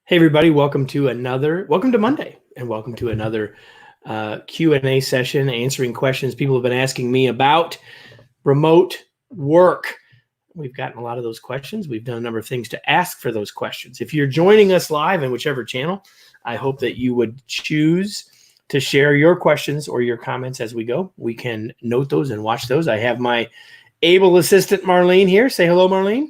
Hey everybody, welcome to Monday, and welcome to another Q&A session answering questions people have been asking me about remote work. We've gotten a lot of those questions. We've done a number of things to ask for those questions. If you're joining us live in whichever channel, I hope that you would choose to share your questions or your comments as we go. We can note those and watch those. I have my able assistant Marlene here. Say hello, Marlene.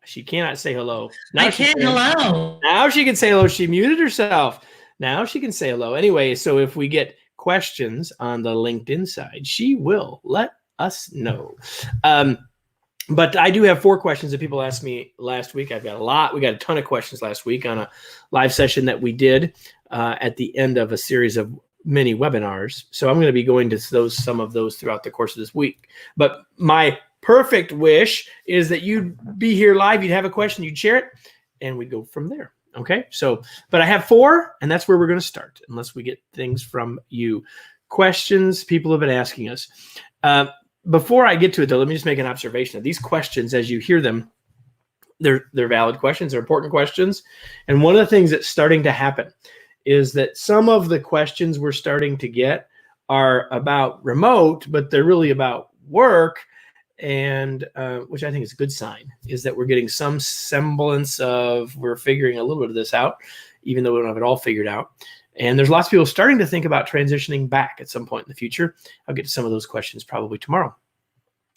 She cannot say hello. Now I can. Hello. Now she can say hello. She muted herself. Now she can say hello. Anyway, so if we get questions on the LinkedIn side, she will let us know. But I do have 4 questions that people asked me last week. I've got a lot. We got a ton of questions last week on a live session that we did at the end of a series of mini webinars. So I'm going to be going to some of those throughout the course of this week. But my perfect wish is that you'd be here live, you'd have a question, you'd share it, and we'd go from there. Okay, so, but I have 4, and that's where we're going to start, unless we get things from you. Questions people have been asking us. Before I get to it, though, let me just make an observation. These questions, as you hear them, they're valid questions, they're important questions. And one of the things that's starting to happen is that some of the questions we're starting to get are about remote, but they're really about work. And which I think is a good sign, is that we're getting some semblance of, we're figuring a little bit of this out, even though we don't have it all figured out. And there's lots of people starting to think about transitioning back at some point in the future. I'll get to some of those questions probably tomorrow.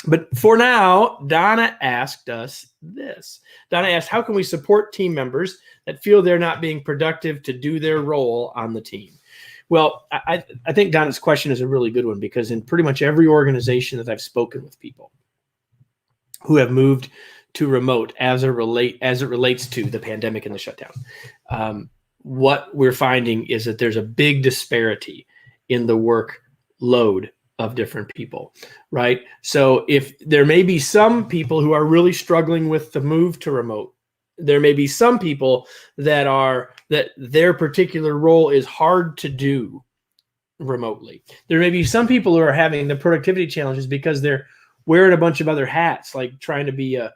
But for now, Donna asked us this. Donna asked, how can we support team members that feel they're not being productive to do their role on the team? Well, I think Donna's question is a really good one, because in pretty much every organization that I've spoken with people who have moved to remote as it relates to the pandemic and the shutdown, what we're finding is that there's a big disparity in the workload of different people, right? So if there may be some people who are really struggling with the move to remote, there may be some people that their particular role is hard to do remotely. There may be some people who are having the productivity challenges because they're wearing a bunch of other hats, like trying to be a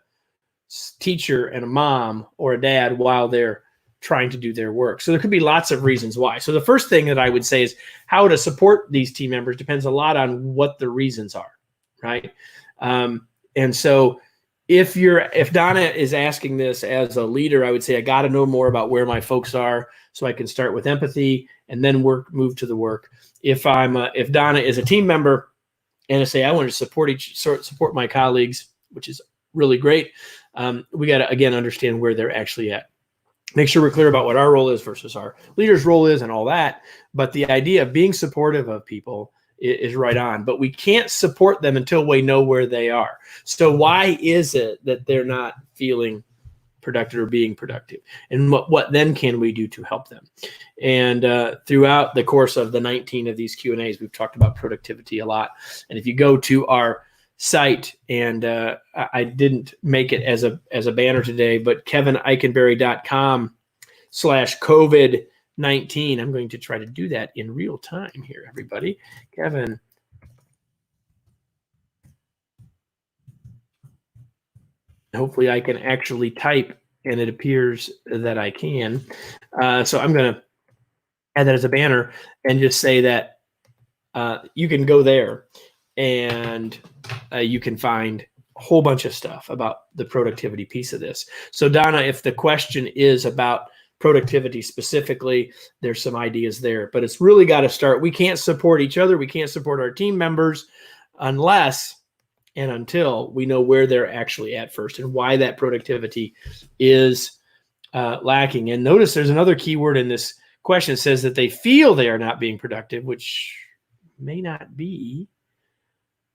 teacher and a mom or a dad while they're trying to do their work. So there could be lots of reasons why. So the first thing that I would say is how to support these team members depends a lot on what the reasons are, right? And so if Donna is asking this as a leader, I would say I got to know more about where my folks are so I can start with empathy and then move to the work. If Donna is a team member and I say I want to support my colleagues, which is really great, we got to again understand where they're actually at. Make sure we're clear about what our role is versus our leader's role is and all that. But the idea of being supportive of people is right on. But we can't support them until we know where they are. So why is it that they're not feeling productive or being productive? And what then can we do to help them? And throughout the course of the 19 of these Q&As, we've talked about productivity a lot. And if you go to our site, and I didn't make it as a banner today, but kevineichenberry.com/COVID-19. I'm going to try to do that in real time here, everybody. Kevin. Hopefully I can actually type, and it appears that I can. So I'm going to add that as a banner and just say that you can go there and you can find a whole bunch of stuff about the productivity piece of this. So Donna, if the question is about productivity specifically, there's some ideas there, but it's really got to start. We can't support each other. We can't support our team members unless and until we know where they're actually at first and why that productivity is lacking. And notice there's another key word in this question. It says that they feel they are not being productive, which may not be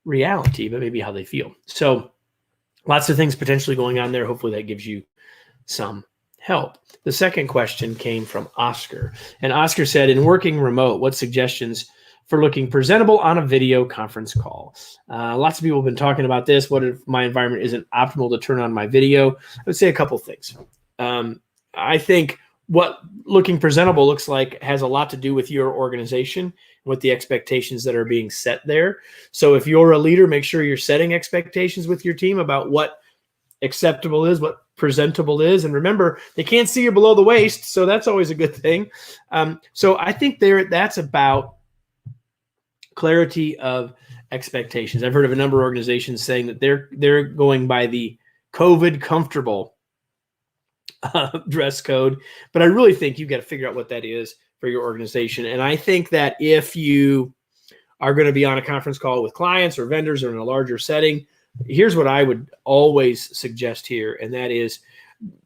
reality, but maybe how they feel. So lots of things potentially going on there. Hopefully that gives you some help. The second question came from Oscar. And Oscar said, in working remote, what suggestions for looking presentable on a video conference call? Lots of people have been talking about this. What if my environment isn't optimal to turn on my video? I would say a couple things. I think what looking presentable looks like has a lot to do with your organization, with the expectations that are being set there. So if you're a leader, make sure you're setting expectations with your team about what acceptable is, what presentable is. And remember, they can't see you below the waist, so that's always a good thing. So I think that's about clarity of expectations. I've heard of a number of organizations saying that they're going by the COVID comfortable dress code, but I really think you've got to figure out what that is for your organization. And I think that if you are going to be on a conference call with clients or vendors or in a larger setting, here's what I would always suggest here, and that is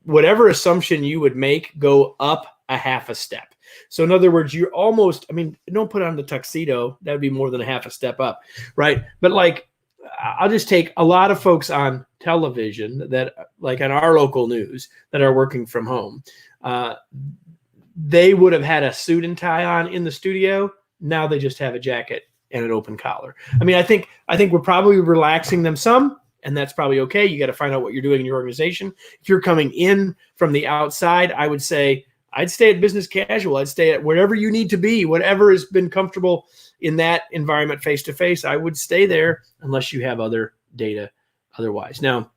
whatever assumption you would make, go up a half a step. So in other words, you're almost, don't put on the tuxedo. That would be more than a half a step up, right? But like, I'll just take a lot of folks on television that, like on our local news, that are working from home. They would have had a suit and tie on in the studio. Now they just have a jacket and an open collar. I think we're probably relaxing them some, and that's probably okay. You got to find out what you're doing in your organization. If you're coming in from the outside, I would say I'd stay at business casual. I'd stay at wherever you need to be, whatever has been comfortable in that environment face to face. I would stay there unless you have other data otherwise. Now,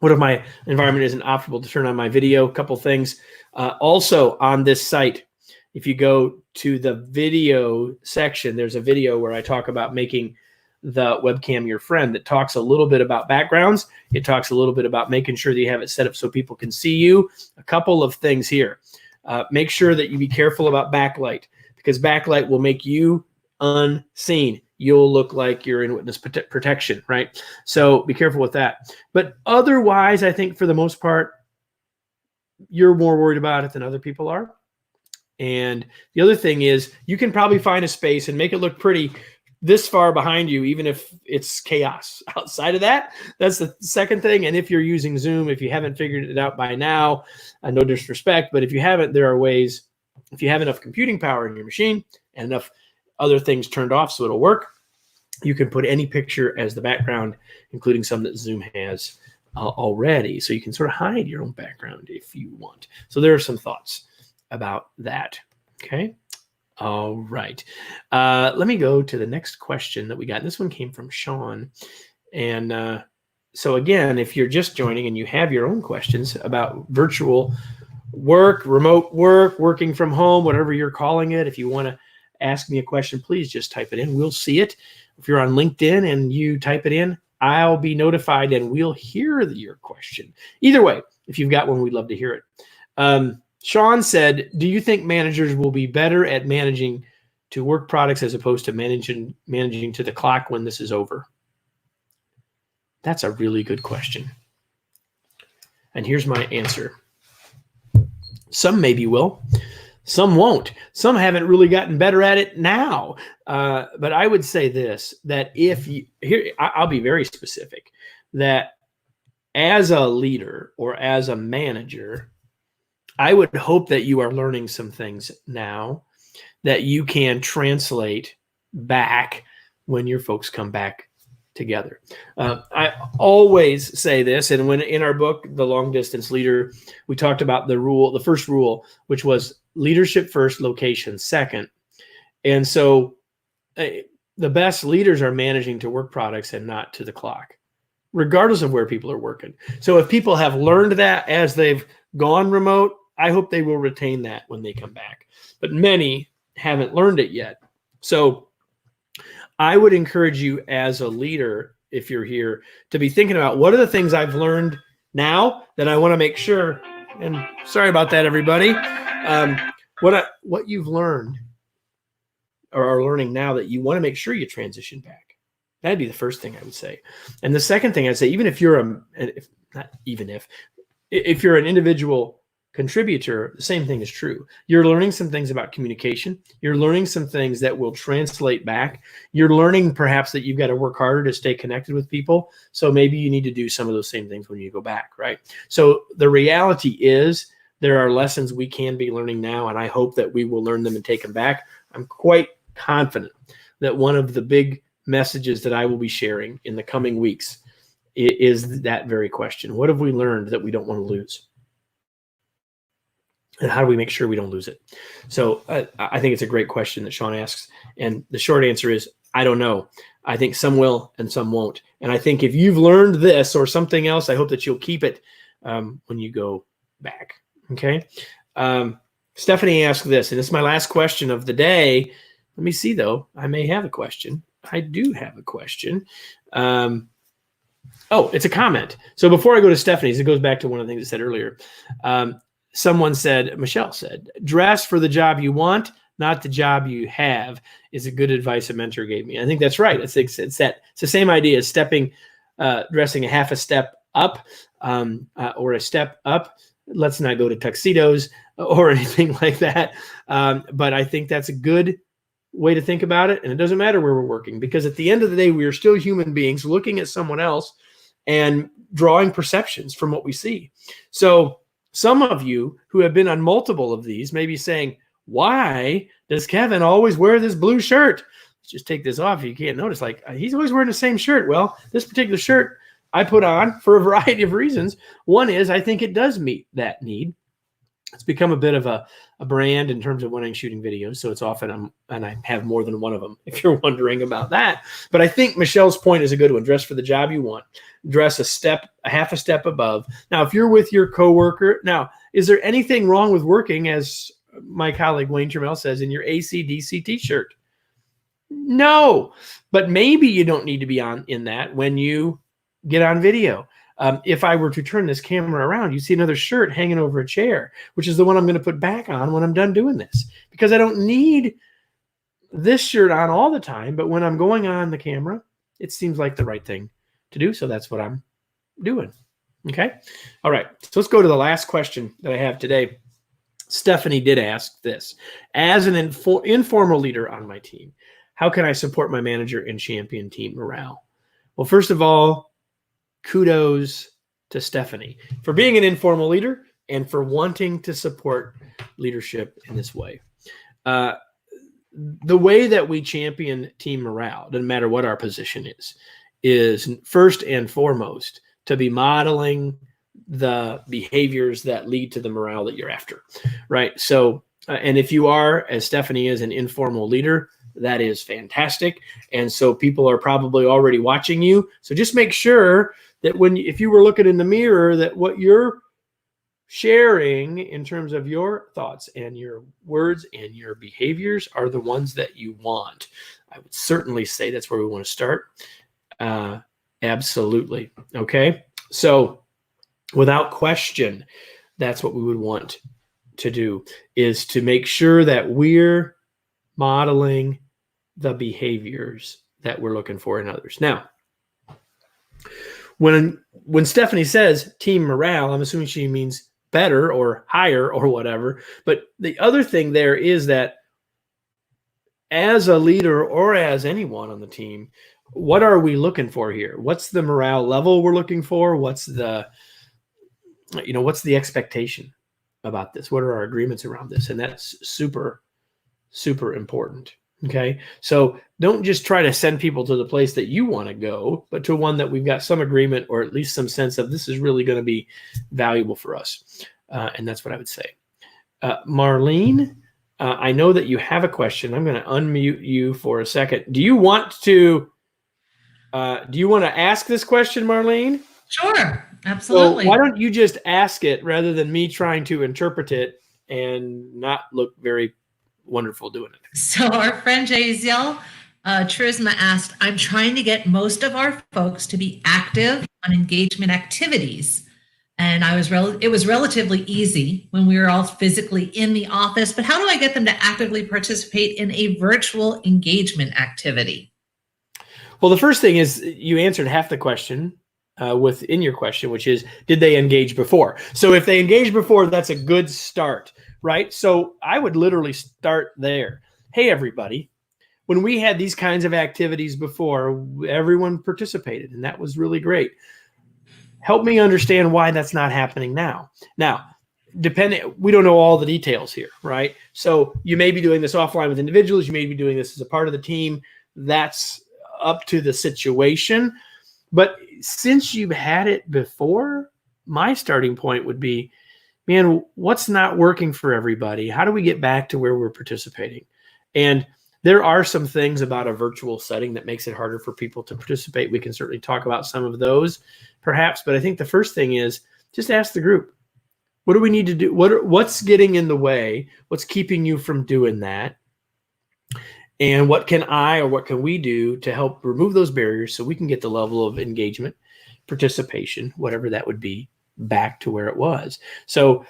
what if my environment isn't optimal to turn on my video? A couple things. Also on this site, if you go to the video section, there's a video where I talk about making the webcam your friend that talks a little bit about backgrounds. It talks a little bit about making sure that you have it set up so people can see you. A couple of things here. Make sure that you be careful about backlight, because backlight will make you unseen. You'll look like you're in witness protection, right? So be careful with that. But otherwise, I think for the most part, you're more worried about it than other people are. And the other thing is you can probably find a space and make it look pretty this far behind you, even if it's chaos. Outside of that, that's the second thing. And if you're using Zoom, if you haven't figured it out by now, no disrespect, but if you haven't, there are ways, if you have enough computing power in your machine and enough other things turned off so it'll work, you can put any picture as the background, including some that Zoom has already. So you can sort of hide your own background if you want. So there are some thoughts about that. Okay. All right. Let me go to the next question that we got. This one came from Sean. And so again, if you're just joining and you have your own questions about virtual work, remote work, working from home, whatever you're calling it, if you want to ask me a question, please just type it in. We'll see it. If you're on LinkedIn and you type it in, I'll be notified and we'll hear your question. Either way, if you've got one, we'd love to hear it. Sean said, do you think managers will be better at managing to work products as opposed to managing to the clock when this is over? That's a really good question. And here's my answer. Some maybe will, some won't. Some haven't really gotten better at it now. But I would say this, that I'll be very specific, that as a leader or as a manager, I would hope that you are learning some things now that you can translate back when your folks come back together. I always say this, and when in our book, The Long Distance Leader, we talked about the first rule, which was leadership first, location second. And so the best leaders are managing to work products and not to the clock, regardless of where people are working. So if people have learned that as they've gone remote, I hope they will retain that when they come back. But many haven't learned it yet. So I would encourage you as a leader, if you're here, to be thinking about what are the things I've learned now that I want to make sure, and sorry about that, everybody, what you've learned or are learning now that you want to make sure you transition back. That'd be the first thing I would say. And the second thing I'd say, even if you're if you're an individual contributor, the same thing is true. You're learning some things about communication. You're learning some things that will translate back. You're learning perhaps that you've got to work harder to stay connected with people. So maybe you need to do some of those same things when you go back, right? So the reality is there are lessons we can be learning now, and I hope that we will learn them and take them back. I'm quite confident that one of the big messages that I will be sharing in the coming weeks is that very question. What have we learned that we don't want to lose? And how do we make sure we don't lose it? So I think it's a great question that Sean asks. And the short answer is, I don't know. I think some will and some won't. And I think if you've learned this or something else, I hope that you'll keep it when you go back. Okay. Stephanie asked this, and it's my last question of the day. Let me see, though. I may have a question. I do have a question. It's a comment. So before I go to Stephanie's, it goes back to one of the things I said earlier. Michelle said, dress for the job you want, not the job you have, is a good advice a mentor gave me. I think that's right. It's the same idea as dressing a half a step up or a step up. Let's not go to tuxedos or anything like that. But I think that's a good way to think about it. And it doesn't matter where we're working, because at the end of the day, we are still human beings looking at someone else and drawing perceptions from what we see. So some of you who have been on multiple of these may be saying, why does Kevin always wear this blue shirt? Let's just take this off. You can't notice, like, he's always wearing the same shirt. Well, this particular shirt I put on for a variety of reasons. One is I think it does meet that need. It's become a bit of a brand in terms of when I'm shooting videos. So it's often, and I have more than one of them, if you're wondering about that. But I think Michelle's point is a good one. Dress for the job you want. Dress a half a step above. Now, if you're with your coworker, now, is there anything wrong with working, as my colleague Wayne Trammell says, in your AC/DC t-shirt? No, but maybe you don't need to be in that when you get on video. If I were to turn this camera around, you see another shirt hanging over a chair, which is the one I'm going to put back on when I'm done doing this, because I don't need this shirt on all the time. But when I'm going on the camera, it seems like the right thing to do. So that's what I'm doing. Okay. All right. So let's go to the last question that I have today. Stephanie did ask this: as an informal leader on my team, how can I support my manager and champion team morale? Well, first of all, kudos to Stephanie for being an informal leader and for wanting to support leadership in this way. The way that we champion team morale, doesn't matter what our position is first and foremost to be modeling the behaviors that lead to the morale that you're after, right? So, and if you are, as Stephanie is, an informal leader, that is fantastic. And so people are probably already watching you. So just make sure that if you were looking in the mirror, that what you're sharing in terms of your thoughts and your words and your behaviors are the ones that you want. I would certainly say that's where we want to start. Absolutely. Okay. So without question, that's what we would want to do, is to make sure that we're modeling the behaviors that we're looking for in others. Now, when Stephanie says team morale, I'm assuming she means better or higher or whatever. But the other thing there is that as a leader or as anyone on the team, what are we looking for here? What's the morale level we're looking for? What's the expectation about this? What are our agreements around this? And that's super, super important. Okay. So don't just try to send people to the place that you want to go, but to one that we've got some agreement or at least some sense of this is really going to be valuable for us. And that's what I would say. Marlene, I know that you have a question. I'm going to unmute you for a second. Do you want to ask this question, Marlene? Sure, absolutely. So why don't you just ask it rather than me trying to interpret it and not look very wonderful doing it. So our friend Jaziel Charisma asked, I'm trying to get most of our folks to be active on engagement activities. And it was relatively easy when we were all physically in the office, but how do I get them to actively participate in a virtual engagement activity? Well, the first thing is you answered half the question within your question, which is, did they engage before? So if they engaged before, that's a good start, right? So I would literally start there. Hey, everybody, when we had these kinds of activities before, everyone participated, and that was really great. Help me understand why that's not happening now. Now, we don't know all the details here, right? So you may be doing this offline with individuals. You may be doing this as a part of the team. That's up to the situation. But since you've had it before, my starting point would be, man, what's not working for everybody? How do we get back to where we're participating? And there are some things about a virtual setting that makes it harder for people to participate. We can certainly talk about some of those perhaps, but I think the first thing is just ask the group, what do we need to do? What's getting in the way? What's keeping you from doing that? And what can I or what can we do to help remove those barriers so we can get the level of engagement, participation, whatever that would be, back to where it was? So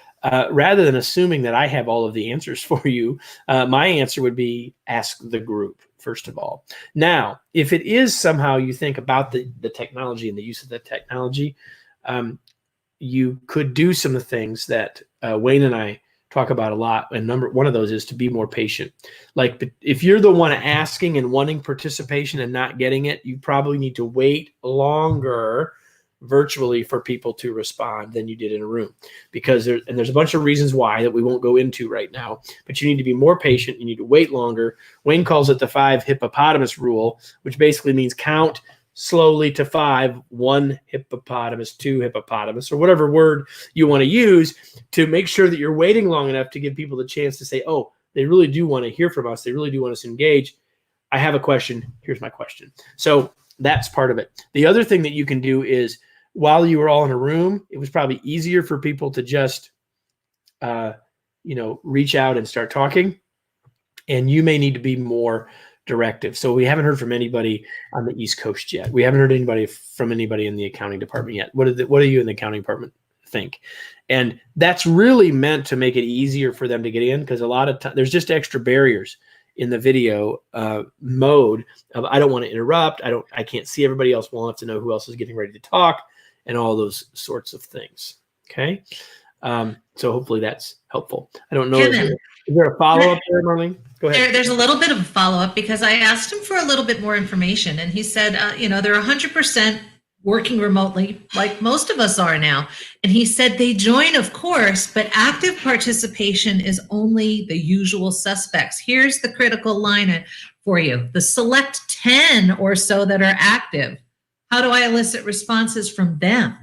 rather than assuming that I have all of the answers for you, my answer would be ask the group, first of all. Now, if it is somehow you think about the technology and the use of the technology, you could do some of the things that Wayne and I talk about a lot. And one of those is to be more patient. Like if you're the one asking and wanting participation and not getting it, you probably need to wait longer virtually for people to respond than you did in a room, because there's a bunch of reasons why that we won't go into right now, but you need to be more patient. You need to wait longer. Wayne calls it the 5 hippopotamus rule, which basically means count slowly to 5, 1 hippopotamus, 2 hippopotamus, or whatever word you want to use to make sure that you're waiting long enough to give people the chance to say, oh, they really do want to hear from us. They really do want us to engage. I have a question. Here's my question. So that's part of it. The other thing that you can do is, while you were all in a room, it was probably easier for people to just, reach out and start talking. And you may need to be more directive. So we haven't heard from anybody on the East Coast yet. We haven't heard from anybody in the accounting department yet. What do you in the accounting department think? And that's really meant to make it easier for them to get in, because a lot of times there's just extra barriers in the video mode of, I don't want to interrupt. I can't see everybody else well enough to know who else is getting ready to talk and all those sorts of things. Okay. So hopefully that's helpful. I don't know. Is there a follow-up there, Marlene? Go ahead. There's a little bit of a follow-up, because I asked him for a little bit more information, and he said, they're 100% working remotely, like most of us are now. And he said they join, of course, but active participation is only the usual suspects. Here's the critical line for you: the select 10 or so that are active. How do I elicit responses from them?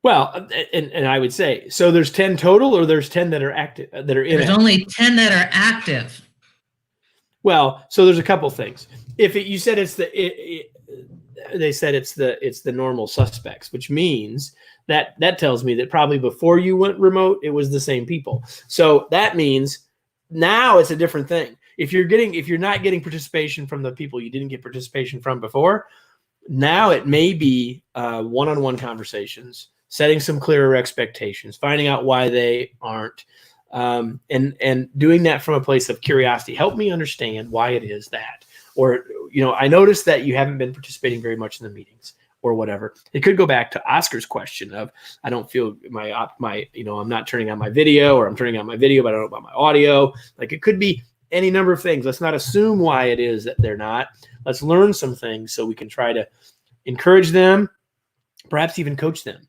Well, and I would say, so there's 10 total, or there's 10 that are active, that are in it? There's only 10 that are active. Well, so there's a couple things. If you said they said it's the normal suspects, which means that tells me that probably before you went remote, it was the same people. So that means now it's a different thing. If you're not getting participation from the people you didn't get participation from before, now it may be one-on-one conversations, setting some clearer expectations, finding out why they aren't, and doing that from a place of curiosity. Help me understand why it is that, or, I noticed that you haven't been participating very much in the meetings, or whatever. It could go back to Oscar's question of, I don't feel I'm not turning on my video, or I'm turning on my video, but I don't know about my audio. Like, it could be any number of things. Let's not assume why it is that they're not. Let's learn some things so we can try to encourage them, perhaps even coach them.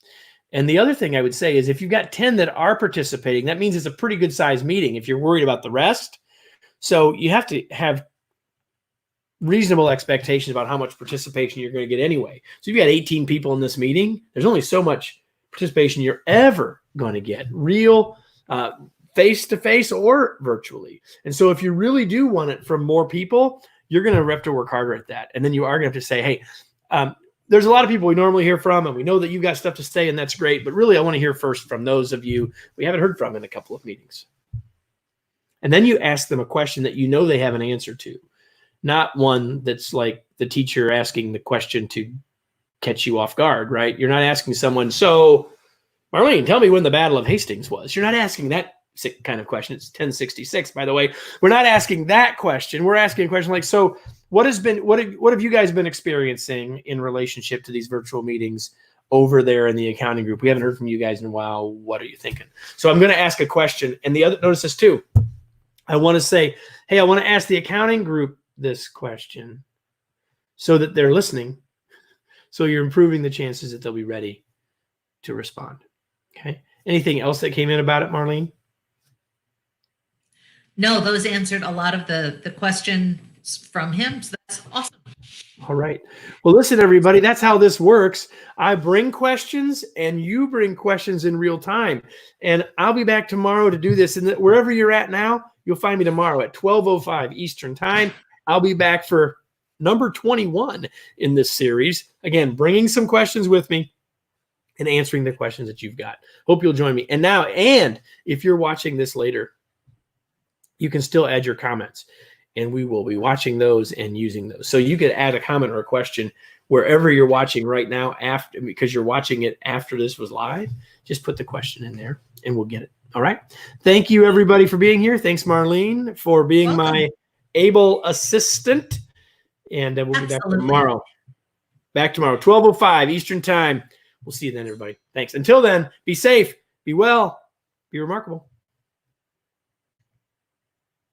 And the other thing I would say is, if you've got 10 that are participating, that means it's a pretty good sized meeting if you're worried about the rest. So you have to have reasonable expectations about how much participation you're going to get anyway. So if you got 18 people in this meeting, there's only so much participation you're ever going to get, real, face-to-face or virtually. And so if you really do want it from more people, you're going to have to work harder at that. And then you are going to have to say, hey, there's a lot of people we normally hear from, and we know that you've got stuff to say, and that's great. But really, I want to hear first from those of you we haven't heard from in a couple of meetings. And then you ask them a question that you know they have an answer to, not one that's like the teacher asking the question to catch you off guard, right? You're not asking someone, so Marlene, tell me when the Battle of Hastings was. You're not asking that kind of question. It's 1066, by the way. We're not asking that question. We're asking a question like, so what have you guys been experiencing in relationship to these virtual meetings over there in the accounting group? We haven't heard from you guys in a while. What are you thinking? So I'm going to ask a question. And the other, notice this too. I want to say, hey, I want to ask the accounting group this question so that they're listening. So you're improving the chances that they'll be ready to respond. Okay. Anything else that came in about it, Marlene? No, those answered a lot of the questions from him. So that's awesome. All right. Well, listen, everybody, that's how this works. I bring questions and you bring questions in real time. And I'll be back tomorrow to do this. And wherever you're at now, you'll find me tomorrow at 12:05 Eastern time. I'll be back for number 21 in this series. Again, bringing some questions with me and answering the questions that you've got. Hope you'll join me. And if you're watching this later, you can still add your comments, and we will be watching those and using those. So you could add a comment or a question wherever you're watching right now, after, because you're watching it after this was live. Just put the question in there and we'll get it. All right. Thank you, everybody, for being here. Thanks, Marlene, for being my able assistant. And we'll be back tomorrow. Back tomorrow, 12:05 Eastern Time. We'll see you then, everybody. Thanks. Until then, be safe, be well, be remarkable.